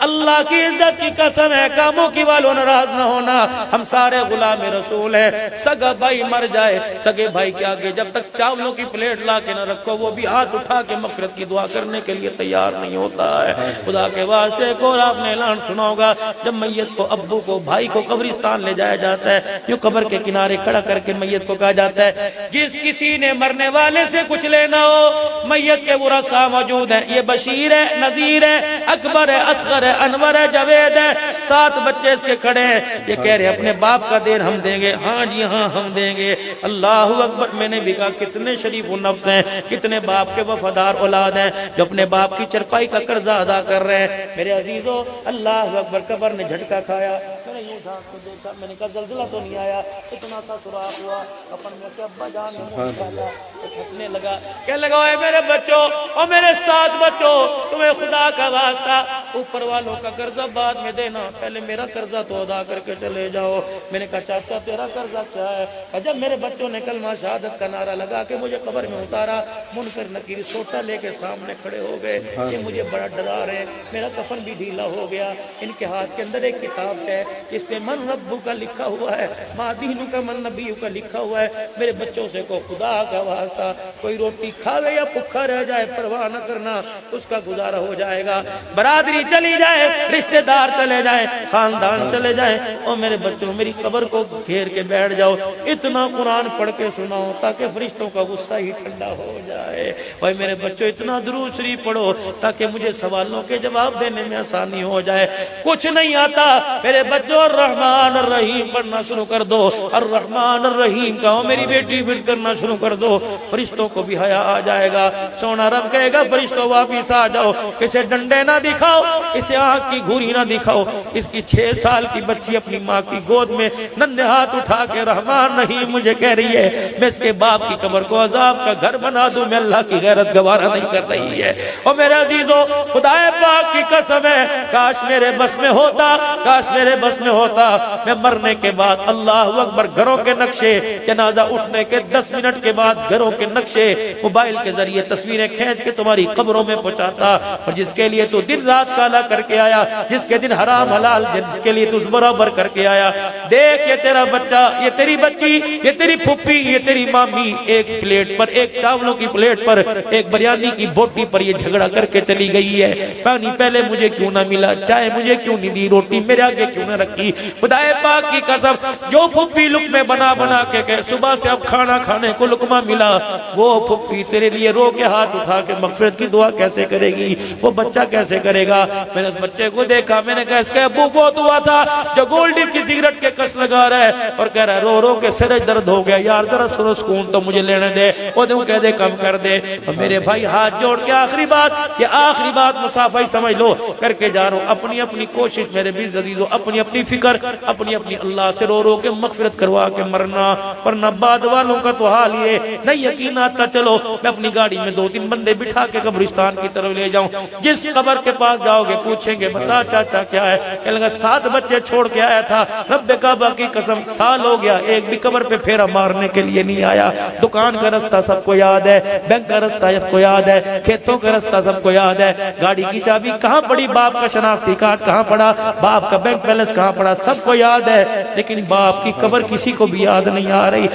اللہ کی عزت کی قسم ہے کاموں کی والوں ناراض نہ ہونا، ہم سارے غلام رسول ہیں۔ سگا بھائی مر جائے، سگے بھائی کے آگے جب تک چاولوں کی پلیٹ لا کے نہ رکھو وہ بھی ہاتھ اٹھا کے مغفرت کی دعا کرنے کے لیے تیار نہیں ہوتا ہے۔ خدا کے واسطے کو آپ نے اعلان سنا ہوگا، جب میت کو، ابو کو، بھائی کو قبرستان لے جایا جاتا ہے، جو قبر کے کنارے کھڑا کر کے میت کو کہا جاتا ہے جس کسی نے مرنے والے سے کچھ لینا ہو، میت کے ورثاء موجود ہیں، یہ بشیر ہے، نذیر ہے، اکبر ہے، اصغر ہے، انور ہے، جاوید ہے، 7 بچے اس کے کھڑے ہیں، یہ کہہ رہے اپنے باپ کا دین ہم دیں گے، ہاں جی ہاں ہم دیں گے۔ اللہ اکبر۔ میں نے بھی کہا کتنے شریف و نفس ہیں، کتنے باپ کے وفادار اولاد ہیں جو اپنے باپ کی چرپائی کا قرضہ ادا کر رہے ہیں۔ میرے عزیزو، اللہ اکبر، قبر نے جھٹکا کھایا، میں نے یہ جھانک کو دیکھا، میں نے کہا زلزلہ تو نہیں آیا، اتنا سا سراخ ہوا، کفن میں کہ ابا جان نے منہ ڈالا، ہنسنے لگا، کہنے لگا اے میرے بچوں اور میرے 7 بچوں، تمہیں خدا کا واسطہ اوپر والوں کا قرضہ بعد میں دینا، پہلے میرا قرضہ تو ادا کر کے چلے جاؤ۔ میں نے کہا چاچا تیرا قرضہ کیا ہے؟ اور جب میرے بچوں نے کلمہ شہادت کا نعرہ لگا کے مجھے قبر میں اتارا، منکر نکیر سوٹا لے کے سامنے کھڑے ہو گئے، یہ مجھے بڑا ڈرا رہے، میرا کفن بھی ڈھیلا ہو گیا۔ ان کے ہاتھ کے اندر ایک کتاب ہے جس پہ من ربو کا لکھا ہوا ہے، ما دینو کا، من نبیو کا لکھا ہوا ہے۔ میرے بچوں سے کو خدا کا واسطہ کوئی روٹی کھاوے یا بھوکا رہ جائے پرواہ نہ کرنا، اس کا گزارا ہو جائے گا، برادری چلی جائے، رشتہ دار چلے جائیں، خاندان چلے جائیں، اور میرے بچوں میری قبر کو گھیر کے بیٹھ جاؤ، اتنا قرآن پڑھ کے سناؤ تاکہ فرشتوں کا غصہ ہی ٹھنڈا ہو جائے۔ اور میرے بچوں اتنا درود شریف پڑھو تاکہ مجھے سوالوں کے جواب دینے میں آسانی ہو جائے۔ کچھ نہیں آتا میرے بچوں، الرحمن الرحیم پڑھنا شروع کر دو، الرحمن الرحیم کہو، میری بیٹی ورد کرنا شروع کر دو، فرشتوں کو بھی حیا آ جائے گا۔ سونا رب کہے گا فرشتوں واپس آ جاؤ، اسے ڈنڈے نہ دکھاؤ، اسے آنکھ کی گھوری نہ دکھاؤ، اس کی 6 سال کی بچی اپنی ماں کی گود میں ننھے ہاتھ اٹھا کے رحمان رحیم مجھے کہہ رہی ہے، میں اس کے باپ کی قبر کو عذاب کا گھر بنا دوں، میں اللہ کی غیرت گوارا نہیں کر رہی ہے۔ اور میرے عزیزو، خدا پاک کی قسم ہے، کاش میرے بس میں ہوتا، کاش میرے بس میں ہوتا، میں مرنے کے بعد اللہ اکبر گھروں کے نقشے، جنازہ اٹھنے کے 10 منٹ کے بعد گھروں کے نقشے موبائل کے ذریعے تصویریں کھینچ کے تمہاری قبروں میں پہنچاتا، اور جس کے لیے تو دن رات کالا کر کے آیا، جس کے دن حرام حلال، جس کے لیے تو برابر کر کے آیا، دیکھ یہ تیرا بچہ، یہ تیری بچی، یہ تیری پھپھی، یہ تیری مامی، ایک پلیٹ پر، ایک چاولوں کی پلیٹ پر، ایک بریانی کی بوٹی پر یہ جھگڑا کر کے چلی گئی ہے، پانی پہلے مجھے کیوں نہ ملا، چائے مجھے کیوں نہیں دی، روٹی میرے آگے کیوں نہ رکھی۔ خدا پاک کی قسم، جو پھپھی لقمے بنا بنا کے کہ صبح سے اب کھانا کھانے کو لقمہ ملا، وہ پھپھی تیرے لیے رو کے ہاتھ اٹھا کے مغفرت کی دعا کیسے کرے گی؟ وہ بچہ کیسے کرے گا؟ میں نے اس بچے کو دیکھا، میں نے کہا اس کے ابو بہت ہوا تھا جو گولڈی کی سگریٹ کے کس لگا رہا ہے اور کہہ رہا ہے رو رو کے سر درد ہو گیا، یار ذرا سکون تو مجھے لینے دے، وہ دوں کہہ دے کم کر دے۔ اور میرے بھائی ہاتھ جوڑ کے آخری بات، یہ آخری بات مسافہ ہی سمجھ لو کر کے جا رہا ہوں، اپنی اپنی کوشش میرے بھی عزیزو، اپنی اپنی فکر، اپنی اپنی اللہ سے رو رو کے مغفرت کروا کے مرنا، ورنہ بعد والوں کا تو حال یہ نہیں یقین آتا، چلو میں اپنی گاڑی میں 2-3 بندے بٹھا کے قبرستان کی طرف لے جاؤں، جس قبر کے پاس جاؤ گے پوچھیں گے بتا چاچا کیا ہے، کہنے لگا 7 بچے چھوڑ کے آیا تھا، رب کعبہ کی قسم سال ہو گیا ایک بھی قبر پہ پھیرا مارنے کے لیے نہیں آیا، دکان کا رستہ سب کو یاد ہے، بینک کا رستہ سب کو یاد ہے، کھیتوں کا رستہ سب کو یاد ہے، گاڑی کی چابی کہاں پڑی، باپ کا شناختی کارڈ کہاں پڑا، باپ کا بینک بیلنس کہاں پڑا، سب کو یاد ہے، لیکن باپ کی قبر کسی کو بھی یاد نہیں آ رہی۔